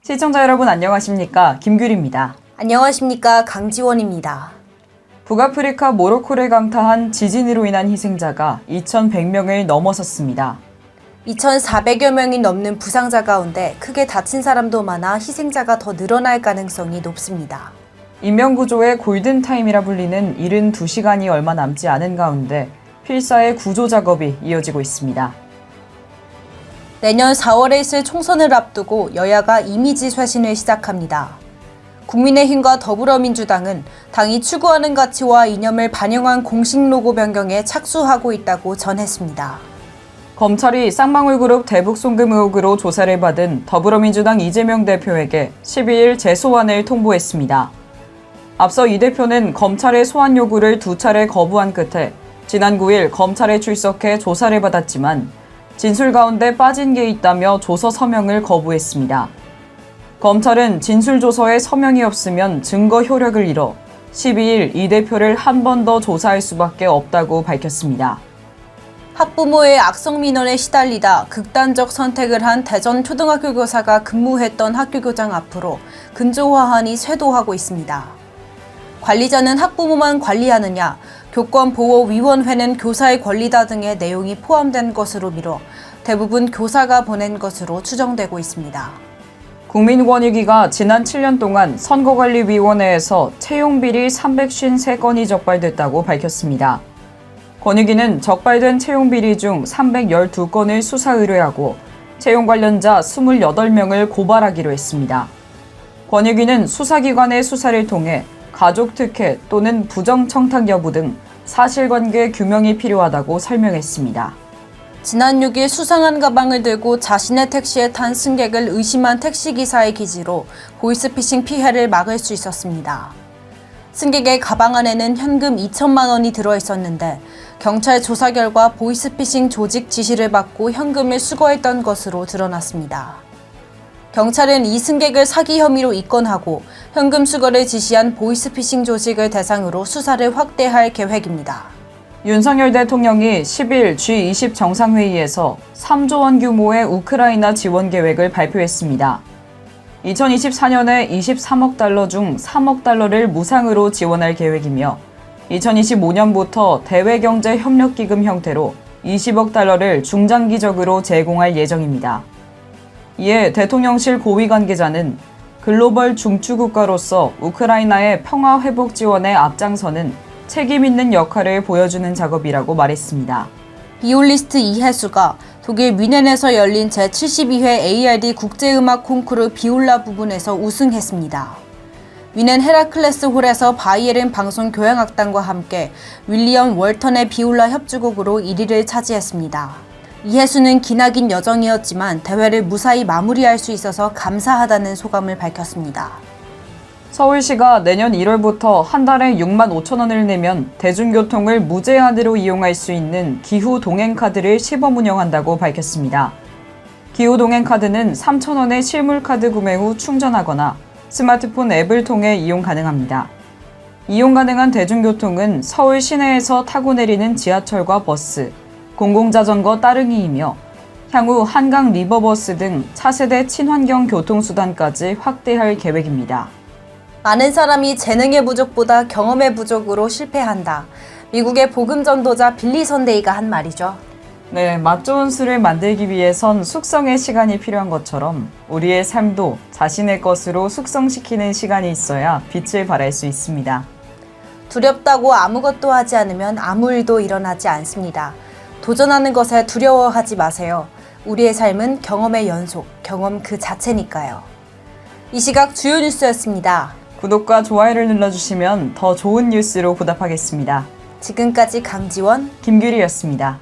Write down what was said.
시청자 여러분 안녕하십니까? 김규리입니다. 안녕하십니까? 강지원입니다. 북아프리카 모로코를 강타한 지진으로 인한 희생자가 2,100명을 넘어섰습니다. 2,400여 명이 넘는 부상자 가운데 크게 다친 사람도 많아 희생자가 더 늘어날 가능성이 높습니다. 인명구조의 골든타임이라 불리는 72시간이 얼마 남지 않은 가운데 필사의 구조 작업이 이어지고 있습니다. 내년 4월에 있을 총선을 앞두고 여야가 이미지 쇄신을 시작합니다. 국민의힘과 더불어민주당은 당이 추구하는 가치와 이념을 반영한 공식 로고 변경에 착수하고 있다고 전했습니다. 검찰이 쌍방울그룹 대북 송금 의혹으로 조사를 받은 더불어민주당 이재명 대표에게 12일 재소환을 통보했습니다. 앞서 이 대표는 검찰의 소환 요구를 2차례 거부한 끝에 지난 9일 검찰에 출석해 조사를 받았지만 진술 가운데 빠진 게 있다며 조서 서명을 거부했습니다. 검찰은 진술 조서에 서명이 없으면 증거 효력을 잃어 12일 이 대표를 한 번 더 조사할 수밖에 없다고 밝혔습니다. 학부모의 악성 민원에 시달리다 극단적 선택을 한 대전 초등학교 교사가 근무했던 학교 교장 앞으로 근조화환이 쇄도하고 있습니다. 관리자는 학부모만 관리하느냐, 교권보호위원회는 교사의 권리다 등의 내용이 포함된 것으로 미뤄 대부분 교사가 보낸 것으로 추정되고 있습니다. 국민권익위가 지난 7년 동안 선거관리위원회에서 채용비리 353건이 적발됐다고 밝혔습니다. 권익위는 적발된 채용비리 중 312건을 수사 의뢰하고 채용 관련자 28명을 고발하기로 했습니다. 권익위는 수사기관의 수사를 통해 가족 특혜 또는 부정 청탁 여부 등 사실관계 규명이 필요하다고 설명했습니다. 지난 6일 수상한 가방을 들고 자신의 택시에 탄 승객을 의심한 택시기사의 기지로 보이스피싱 피해를 막을 수 있었습니다. 승객의 가방 안에는 현금 2천만 원이 들어있었는데 경찰 조사 결과 보이스피싱 조직 지시를 받고 현금을 수거했던 것으로 드러났습니다. 경찰은 이 승객을 사기 혐의로 입건하고 현금 수거를 지시한 보이스피싱 조직을 대상으로 수사를 확대할 계획입니다. 윤석열 대통령이 10일 G20 정상회의에서 3조 원 규모의 우크라이나 지원 계획을 발표했습니다. 2024년에 23억 달러 중 3억 달러를 무상으로 지원할 계획이며 2025년부터 대외경제협력기금 형태로 20억 달러를 중장기적으로 제공할 예정입니다. 이에 대통령실 고위 관계자는 글로벌 중추국가로서 우크라이나의 평화회복 지원에 앞장서는 책임 있는 역할을 보여주는 작업이라고 말했습니다. 비올리스트 이혜수가 독일 뮌헨에서 열린 제72회 ARD 국제음악 콩쿠르 비올라 부분에서 우승했습니다. 뮌헨 헤라클레스 홀에서 바이에른 방송 교향악단과 함께 윌리엄 월턴의 비올라 협주곡으로 1위를 차지했습니다. 이혜수는 기나긴 여정이었지만 대회를 무사히 마무리할 수 있어서 감사하다는 소감을 밝혔습니다. 서울시가 내년 1월부터 한 달에 6만 5천 원을 내면 대중교통을 무제한으로 이용할 수 있는 기후동행카드를 시범 운영한다고 밝혔습니다. 기후동행카드는 3천 원의 실물카드 구매 후 충전하거나 스마트폰 앱을 통해 이용 가능합니다. 이용 가능한 대중교통은 서울 시내에서 타고 내리는 지하철과 버스, 공공자전거 따릉이이며 향후 한강 리버버스 등 차세대 친환경 교통수단까지 확대할 계획입니다. 많은 사람이 재능의 부족보다 경험의 부족으로 실패한다. 미국의 복음 전도자 빌리 선데이가 한 말이죠. 네, 맛 좋은 술을 만들기 위해선 숙성의 시간이 필요한 것처럼 우리의 삶도 자신의 것으로 숙성시키는 시간이 있어야 빛을 발할 수 있습니다. 두렵다고 아무것도 하지 않으면 아무 일도 일어나지 않습니다. 도전하는 것에 두려워하지 마세요. 우리의 삶은 경험의 연속, 경험 그 자체니까요. 이 시각 주요 뉴스였습니다. 구독과 좋아요를 눌러주시면 더 좋은 뉴스로 보답하겠습니다. 지금까지 강지원, 김규리였습니다.